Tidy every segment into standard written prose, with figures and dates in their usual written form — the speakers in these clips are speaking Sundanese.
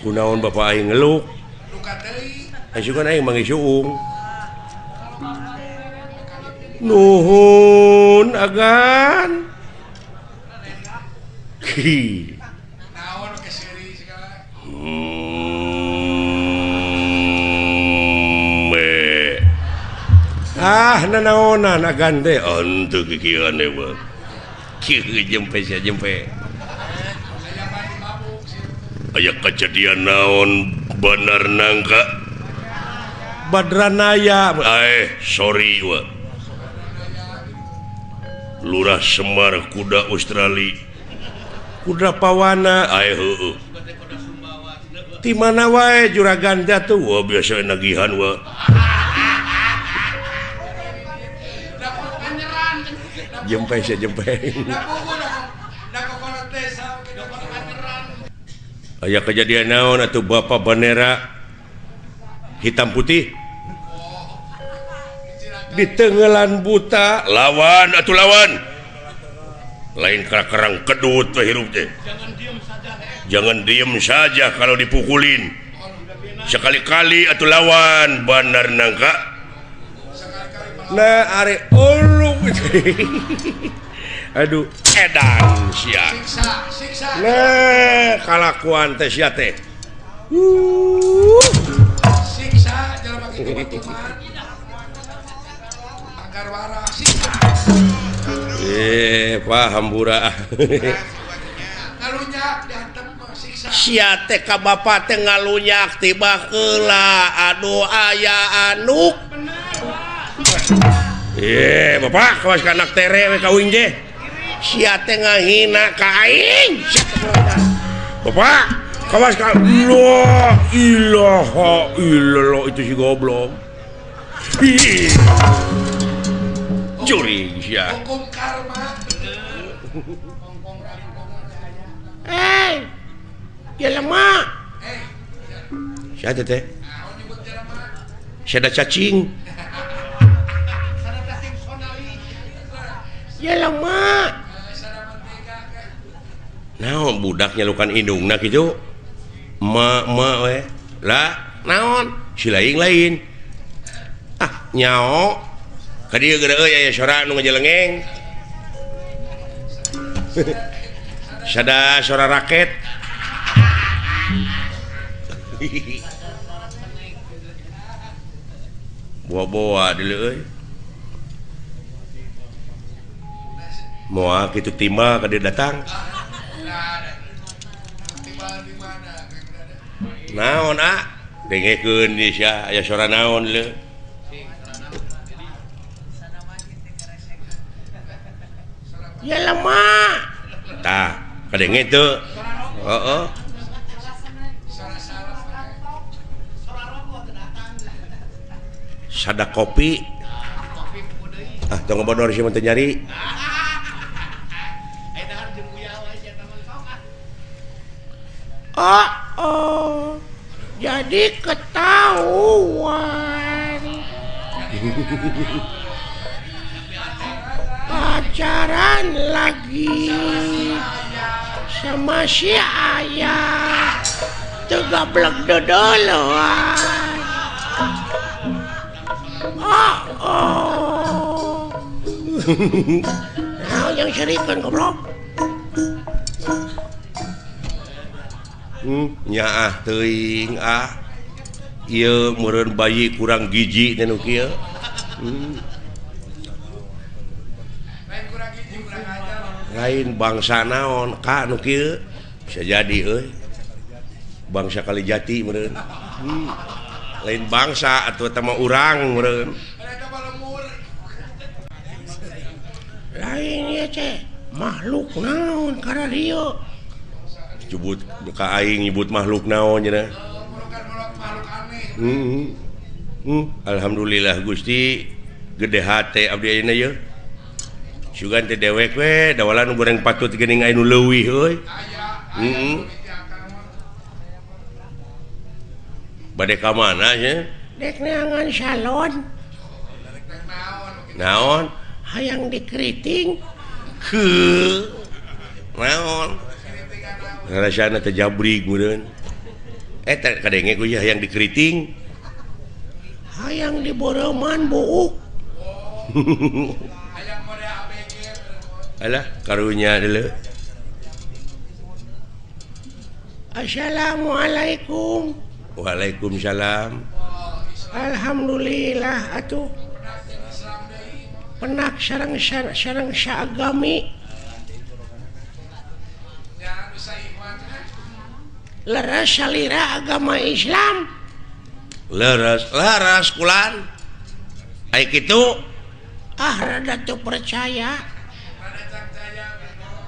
kunaon bapak aing ngeluk kan aing manggih suung nuhun agan nanaonan agan teh ontu kikieuan deui mah kieu jempe aya kejadian naon bener nangka Badranaya sorry wa Lurah Semar kuda Australia kuda pawana heueuh di mana wae juragan tuh wah biasa nagihan wa jempe aya kejadian naon atuh bapak bandera hitam putih di tenggelan buta lawan lain kerang kedut hirup teh jangan diem saja kalau dipukulin sekali-kali atuh lawan bandar nangka nah are uluk aduh edan sia nah kalakuan teh sia teh siksa jalan pakai kebetulan agar waras siksa paham burah ngalunyak diantem siksa sia teh ka bapak teh ngalunyak tiba heula aduh aya anu bapak kawas ka anak tere we kawin je sia teh ngahina ka aing bapak kawas ka la ilaha illallah itu si goblok curi sia hukum karma ya lemah sia teh sia ada cacing ya lemah naon budak nyalukan indungna kitu ma we lah naon si lain nyao ka dieu geura euy aya sora nu ngajelengeng sada sora raket bawa-bawa deuleu euy moal kitu timba ka dia datang naon dengekeun di sia aya sora naon le ya lama tah kadenge teu heeh sada kopi tong bodor sih teu nyari jadi ketahuan pacaran lagi sama si ayah tegablek dodoloan nah yang serikan goblok nyaah teuing ieu meureun bayi kurang giji teh nu kieu lain bangsa naon ka nu kieu bisa jadi euy bangsa Kalijati meureun lain bangsa atuh eta mah urang meureun lain ieu teh makhluk naon kana dieu disebut ka aing nyebut makhluk naon cenah alhamdulillah Gusti gede hate abdi ayeuna ye sugan teh dewek we dawalan goreng patut geuning anu leuwih euy bade ka mana nya dek neangan salon naon hayang dikeriting naon rasana teh jabrig meureun kadenge ku yang dikeriting hayang di Boreman buuk alah karunya dulu. Assalamualaikum. Waalaikumsalam. Alhamdulillah atuh penak sareng syagami leres salira agama Islam leres kulan ai kitu rada tuh percaya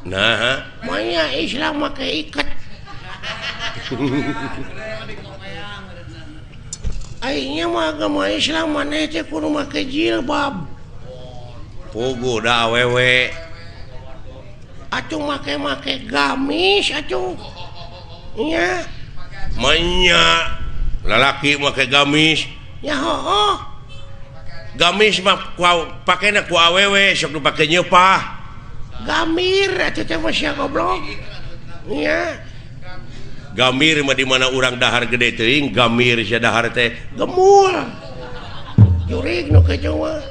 nah manya Islam make iket aingnya mah agama Islam maneh teh kudu make jilbab pugu da awewe atuh make gamis atuh nya manya lalaki make gamis ya heuh gamis mah pakena ku awewe sok dipake nyeupah gamir atuh teh mah sia goblok nya gamir mah di mana urang dahar gede teuing gamir sia dahar teh gemul jurig nu kitu mah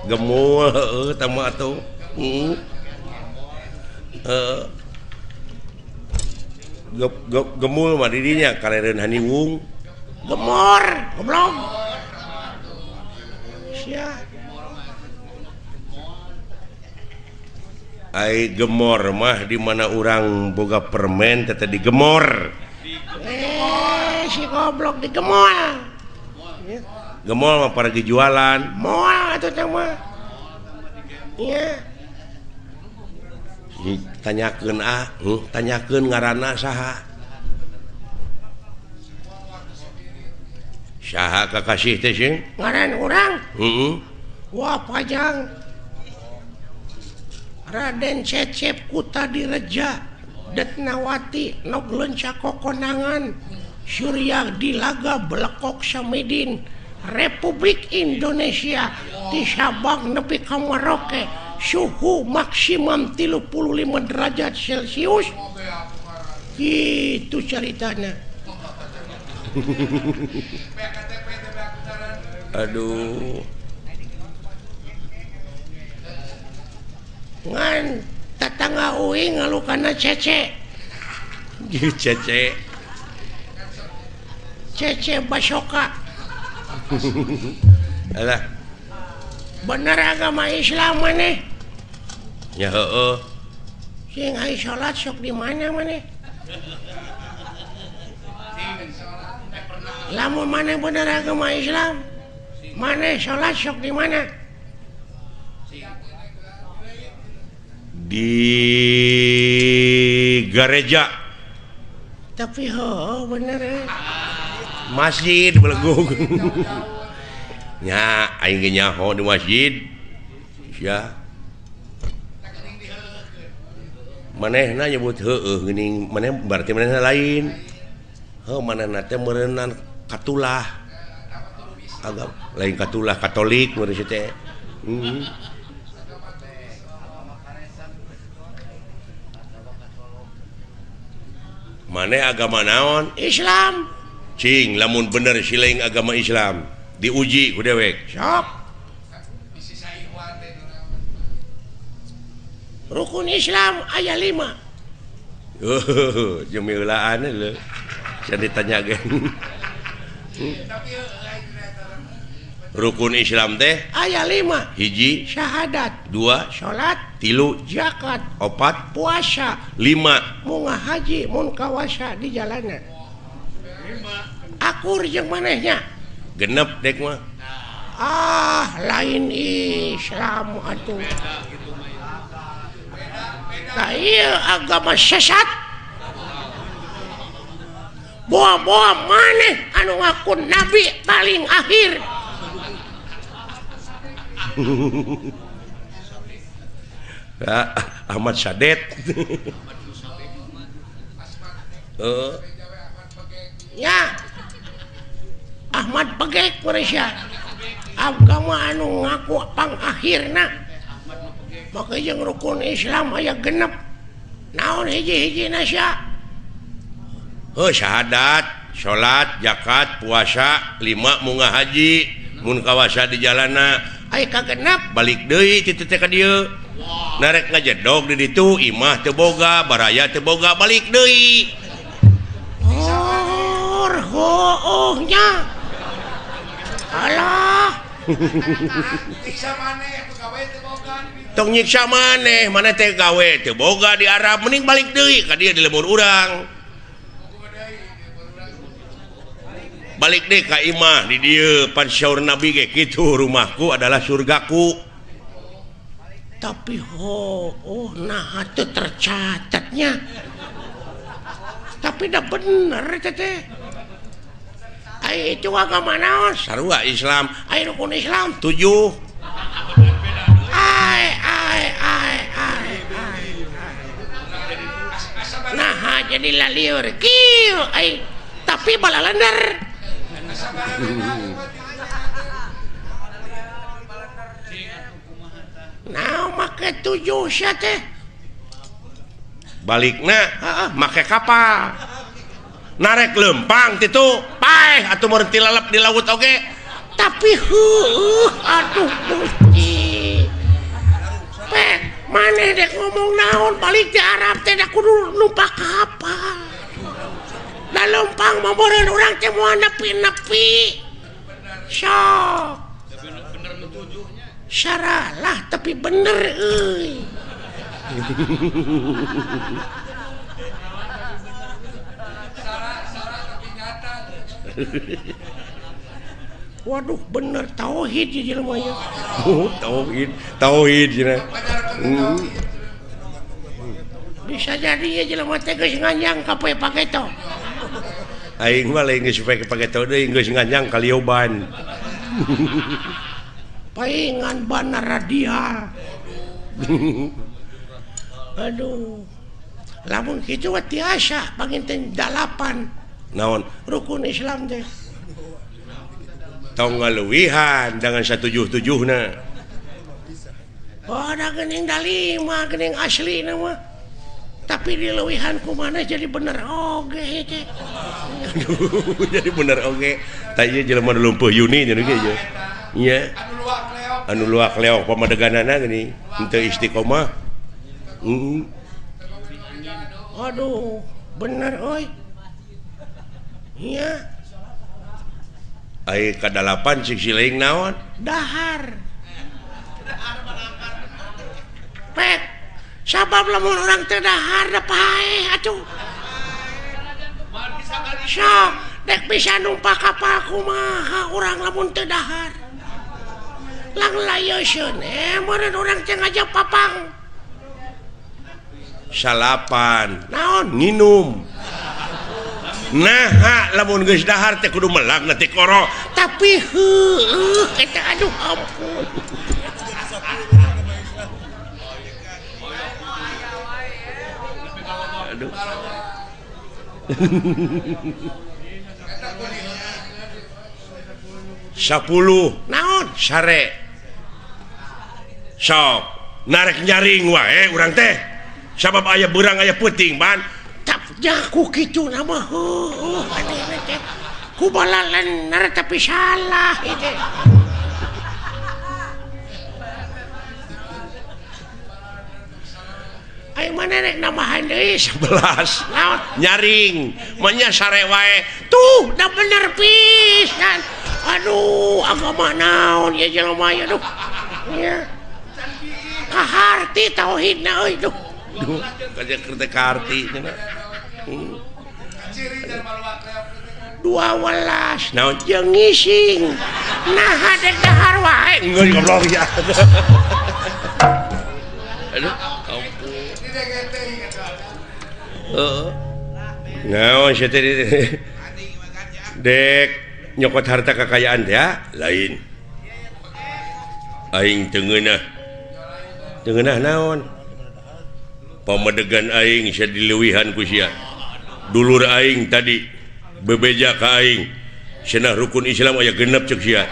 gemul heueuh tah mah atuh gemul mah di dinya kalereun haniwung gemor goblok sia ai gemor mah di mana urang boga permen teh digemor si goblok digemol gemol mah pergi jualan moal atuh teh mah iya tanyakeun tanyakeun ngaranna saha kakasih teh sing ngaran urang heeh wah pajang Raden Cecep Kuta Direja Detnawati Noglenca Kokonangan Surya Dilaga Belekok Samidin Republik Indonesia di Sabang nepi ka Merauke suhu maksimum 35 derajat Celcius gitu ceritanya aduh ngan tatangga uing ngalukana Cece Cece Basoka alah bener agama Islam maneh ya heueuh sing aya salat sok di mana maneh lamun maneh bener agama Islam maneh salat sok di mana di gereja tapi bener masjid belegug nya aing ge nyaho di masjid sia manehna nyebut heueuh geuning maneh berarti manehna lain manehna teh meureunnan katulah agak lain katulah Katolik meureun teh maneh agama naon Islam cing lamun bener sileing agama Islam diuji ku dewek sok rukun Islam aya 5 jemilaan leuh can ditanyakeun rukun Islam teh aya 5 hiji syahadat 2 salat 3 zakat 4 puasa 5 munggah haji mun kawasa di jalanan akur jeung manehnya genep dek mah lain Islam atuh nah ieu agama sesat boa-boa maneh anu ngaku nabi paling akhir Ahmad Sadet ya Ahmad Pegek Malaysia agama anu ngaku pang akhirna maka jeung rukun Islam aya genep naon hiji-hiji nasya syahadat salat zakat puasa 5 munggah haji mun kawasa di jalana Ai kagenap balik deui ti teh ka dieu narek ngajedog di ditu imah teu boga baraya teu boga balik deui nya alah tong nyiksa maneh mana teh gawe teu boga di Arab mending balik deui ka dieu di lemur urang balik deh ka imah di dieu pan syaur nabi ge kitu rumahku adalah surgaku tapi nah itu tercatatnya tapi dah bener teh ai itu agama naon sarua Islam ai rukun Islam 7 nah jadi laliur kieu ai tapi balalender nah make 7 sia teh balikna make kapal narek lempang titu paeh atuh meureun ti lalap di laut oge tapi aduh Gusti pek maneh dek ngomong naon balik di Arab teh da kudu numpak kapal da lempang mah meureun urang teh moal nepi-nepi sok syaralah tapi bener euy waduh bener tauhid ya jelema ya tauhid cenah bisa jadi ya jelema teh geus nganyang ka poe pageto aing mah lain geus pake pageto deui geus nganyang ka lioban paingan bana radial aduh lamun kitu mah tiasa panginten 8 naon rukun Islam teh tong ngaluwihan dengan 177 na ada geuning da 5 geuning asli nama tapi dileuwihan ku mana jadi bener oge teh jadi bener oge tah ieu jelema nu lumpuh Yuni nya ge ieu nya anu luak leok pamadeganana geuning henteu istiqomah aduh bener oi iya ai ka 8 cik sileing naon dahar pek sabab lamun urang teh dahar da paeh atuh sok dek bisa numpak kapal kumaha urang lamun teu dahar lang layeusieun meureun urang teh ngajak papang salapan naon nginum nah lamun geus dahar teh kudu melag na ti koro tapi eta aduh ampun aduh 10 naon sare sok narek nyaring wae urang teh sabab aya beurang aya peuting ban jaku kitu nama ku balalan tapi salah itu ayo mana rek namahan deui 11 nyaring manya sare wae tuh da bener pisan aduh agama naon ya jelema ya duh ya kaharti tauhidna euy duh kaja kereta karti cenah 12 naon jeung ngising nah hadek dahar wae enggak goblok ya aduh naon sih tadi dek nyokot harta kekayaan ya lain aing tengenah naon pamadegan aing sia dileuwihan ku sia dulur aing tadi bebeja ka aing cenah rukun Islam aya genep ceuk sia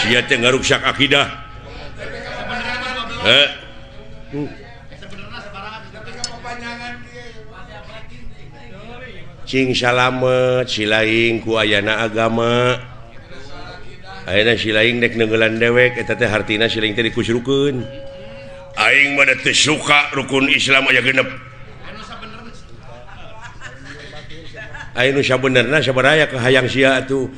sia teh ngaruksak akidah cing salamet silaing ku ayana agama ayeuna silaing dek nenggelan dewek eta teh hartina silaing teh dikusrukeun aing mah teu suka rukun Islam aya genep aing nu sabenerna sabaraha ke hayang sia atuh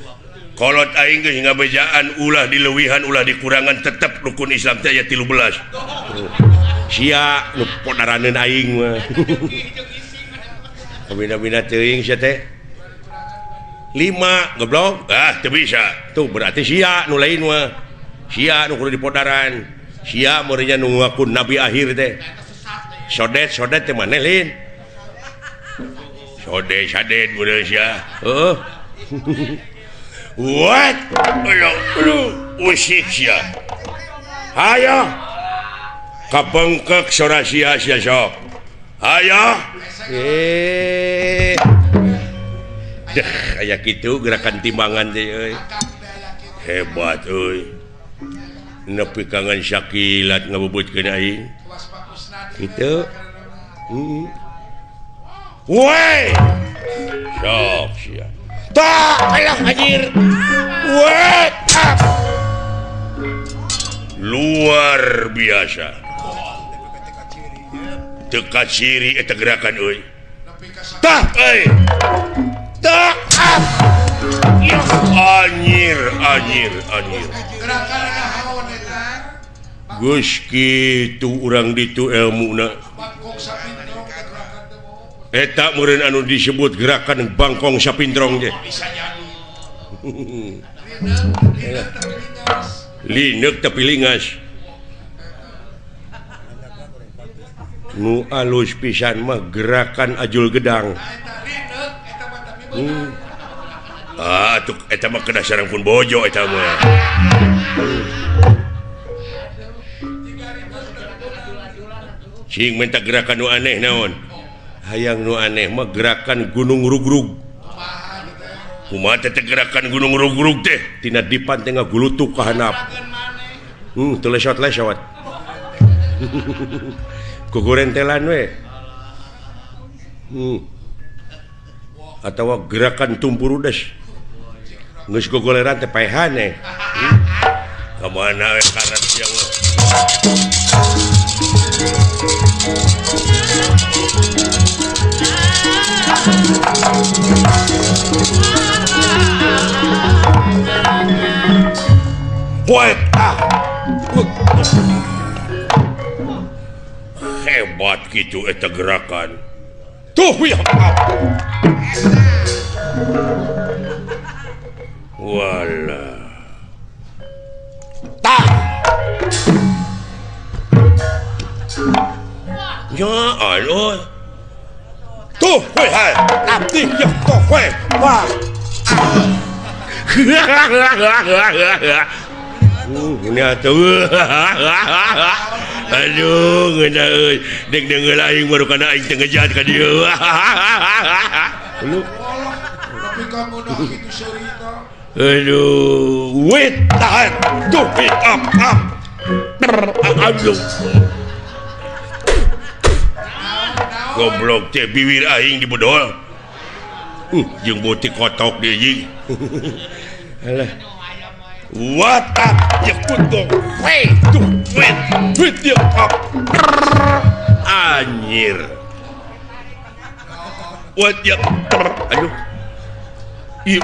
kolot aing geus ngabejaan ulah dileuwihan ulah dikurangan tetep rukun Islam teh aya 13 sia nu podaraneun aing mah bina-bina teuing sia teh 5 goblok teu bisa tuh berarti sia nu lain mah sia nu kudu dipodaran sia meureunnya nu ngaku nabi akhir teh sodet teh maneh lin sodet meureun sia heuh what usik sia hayo kapengkek sora sia sok hayo kayak gitu gerakan timbangan teh euy hebat euy nepi kangen syakilat ngabubutkeun aing kitu woi sok sia tak alah anjir woi luar biasa teka ciri eta gerakan euy tah tah ya anjir gerakan naon eta geus kitu urang ditu elmuna eta meureun anu disebut gerakan bangkong sapindrong ge lineuk tapi lingas nu alus pisan mah gerakan ajul gedang tuh eta mah kena sareng pun bojo eta mah cing minta gerakan nu aneh naon hayang nu aneh mah gerakan gunung rugrug kumaha teh gerakan gunung rugrug teh tina dipan teh ngagulutuk ka handap teu lesot-lesot kukurentelan we atau gerakan tumpurudes geus gogoleran teh paehane kamana we karat siang poet hebat gitu eta gerakan tuh ya wala tah ya aloy tuh we hai abdi ya tuh we wah ini atuh aduh ngeuna euy dek deungeul aing baru kana aing teu ngejat ka dieu lu tapi kamu dah kitu cerita aduh wait tahan tuh up aduh goblok teh bibir aing dibodol jeung butik kotok deui jeung alah what up ya kudu wait tuh wait dia up anjir what ya aduh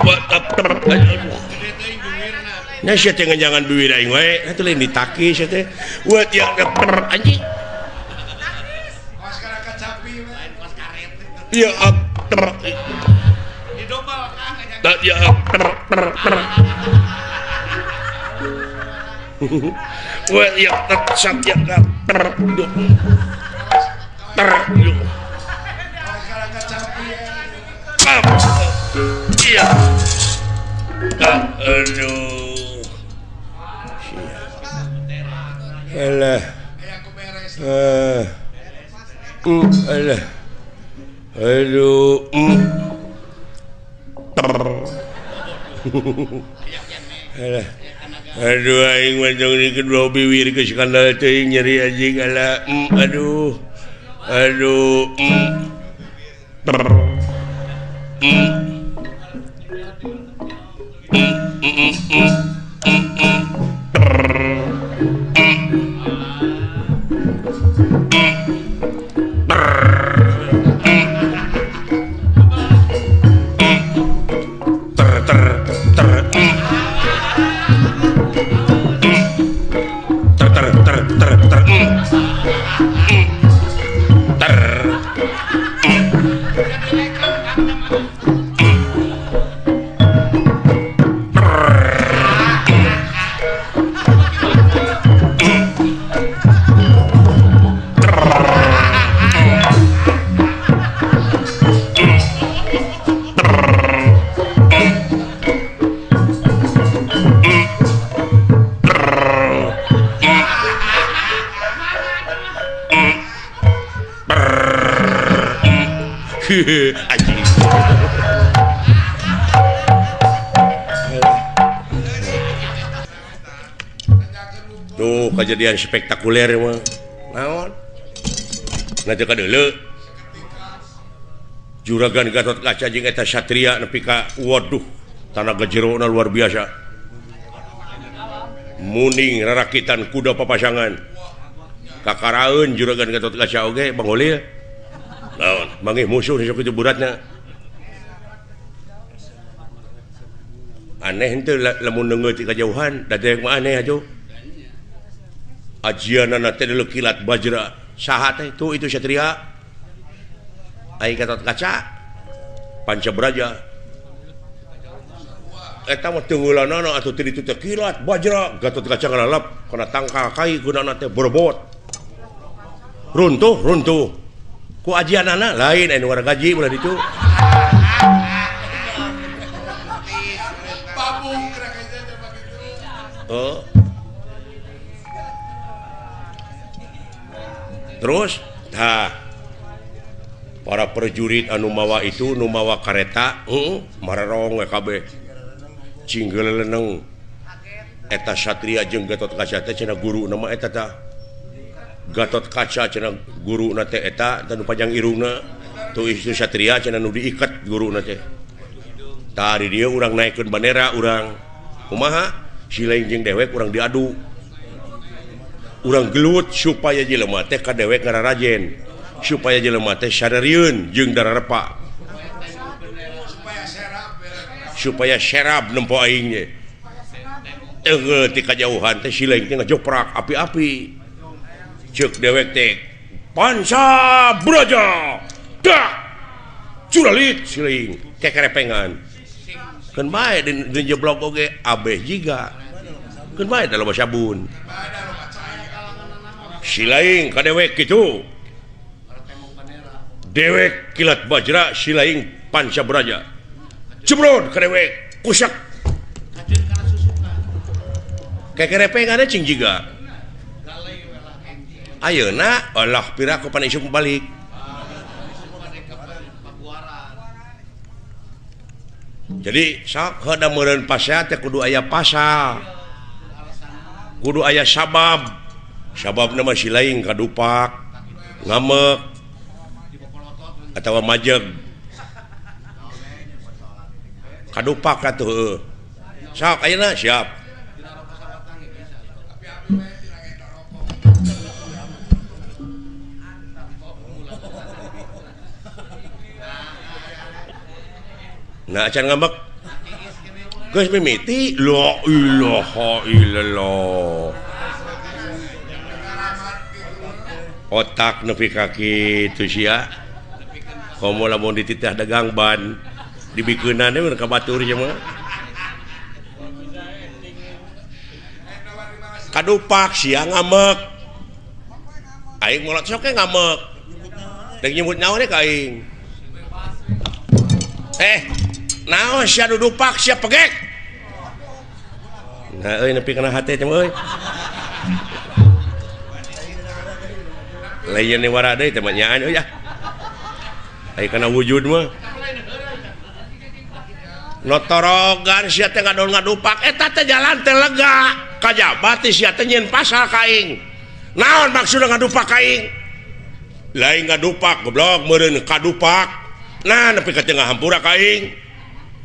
what up aduh nya sia teh jangan bibir aing we atuh lain ditaki sia teh what ya anjing pas kana kacapi pas karet ya up di dobal ka ya well ya tak ya tak iya aduh alah alah aduh alah aduh aing macam ni kedua bibir ke skandal teuing nyeri anjing ala aduh Anjing. Tuh kejadian spektakuler mah. Naon? Nanti kadeuleu. Juragan Gatot Kaca jeung eta satria nepi ka waduh tanaga jerona luar biasa. Muning rarakitan kuda papasangan. Kakaraeun Juragan Gatot Kaca oge Bang Ulil. Naon? Mangih musuh sok kitu buratna. Aneh henteu lamun neungeut ti kajauhan, dadek mah aneh atuh. Ajianana teh deuleu kilat bajra. Saha teh tuh itu satria? Ai Gatot Kaca Pancabraja. Eta mah teungeulanana atuh teu ditu teh kilat bajra. Gatot Kaca ngalalap kana tangkal kai gunana teh borbot. Runtuh. Ku ajianana lain anu warga gaji ulah ditu. Oh. Terus para prajurit anu mawa itu nu mawa kareta mararong kabeh cinggeleleneng eta satria jeung Gatot Kaca teh cenah guru nama eta tah Gatot Kaca cenah guru na teh eta tanu panjang irungna tu itu satria cenah nu diikat guru na teh tah di dieu urang naikkeun bandera urang kumaha silaing jeung dewek urang diadu urang gelut supaya jelema teh ka dewek ngararajen supaya jelema teh sadarieun jeung dararepa supaya serap nempo aing ge teu ti kajauhan teh silaing teh ngajoprak api-api ceuk dewek teh Pancabraja dak curalit silaing kekerepengan keun bae di jeblok oge abeh jiga keun bae da loba sabun silaing ka dewek kitu dewek kilat bajra silaing Pancabraja jebrod ka dewek kusak kekerepengan cing jiga ayeuna Allah pira ku pan isuk balik jadi sok heuda meureun pasea teh kudu aya pasal kudu aya sababna mah silaing kadupak ngamek atawa majeg kadupak atuh sok ayeuna siap nah acan ngambek geus mimiti la ilaha illallah otak nepi ka kitu sia komo lamun dititah dagang ban dibikeunana we ka batur nya mah kadupak sia ngamek aing molot sok ngamek dek nyebut nyawa ka aing naon sia dudupak sia pegek nah euy nepi kana hate teh euy lain ni wara deui teh nyaan euy ai kana wujud mah notorogan sia teh ngadupak eta teh jalan teh lega kajabat sia teh nyeun pasal ka aing naon maksudna ngadupak ka aing lain ngadupak goblok meureun kadupak nah nepi ka tengah hampura kaing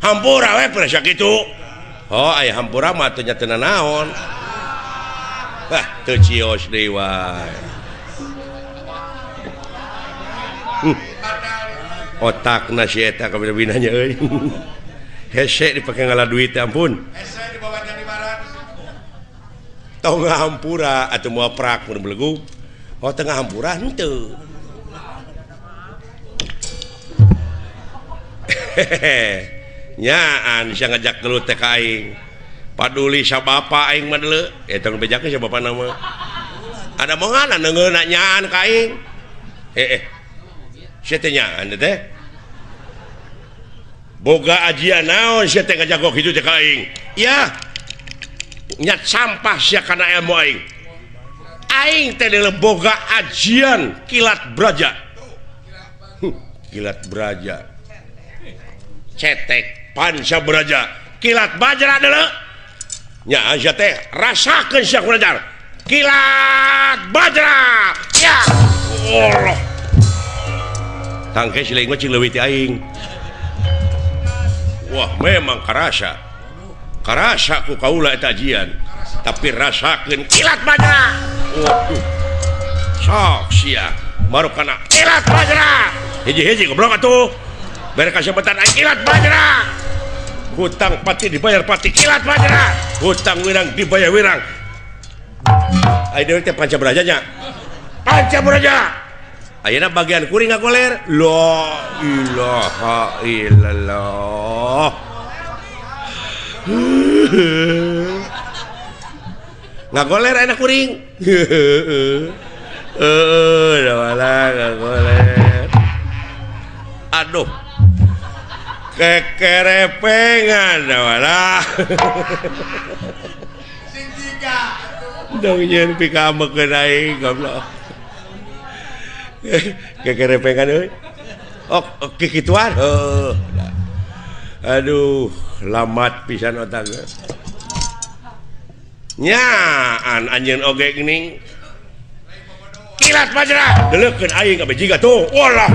hampura we presa kitu oh aya hampura mah teu nya teu naon teu cios deui wae otakna si eta kabina-bina nya euy hese dipake ngala duit ampun hese dibawa jam 500 tong hampura atuh moal prak mun belegu oh tengah hampura henteu nyaan bisa ngajak gelut teh ka aing paduli sa bapa aing mah deuleu eta nu bejakeun sa bapa nama ada moal neungeuna nyaan ka aing sia teh nyaan teh boga ajian naon sia teh ngajak kitu teh ka aing ya nyat sampah sia kana ilmu aing aing teh deuleu boga ajian kilat braja kilat braja cetek panca braja kilat bajra deuleu nya sia teh rasakeun sia kunajar kilat bajra ya Allah tangke sileung mah cing leuwih ti aing wah memang karasa ku kaula eta ajian tapi rasakeun kilat bajra waduh sok sia baru kana kilat bajra hiji-hiji goblok atuh bere kasebatan aing kilat bajra hutang pati dibayar pati kilat bajra hutang wirang dibayar wirang ai deui teh panca braja nya panca braja ayeuna bagian kuring ngagoler la ilaha illallah ngagoler enak kuring da wala ngagoler aduh kekerepengan da wala sing tiga dong nyen pikamekeun aing goblok kekerepengan euy oh kikituan aduh lamat pisan otak nyaan anjeun oge geuning kilat bajra deuleukeun aing ka bejiga tuh walah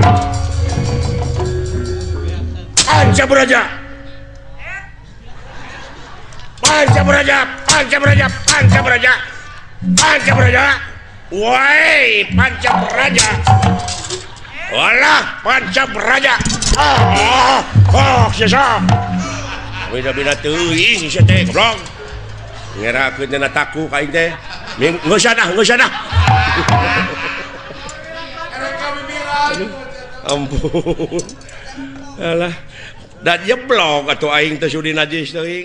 panca braja panca braja panca braja panca braja panca braja woi panca braja walah panca braja sisa beda-beda teuing sia teh goblok ngerakeun cenah taku ka aing teh geus dah ampun alah dan jeblok atuh aing teh sudi najis teuing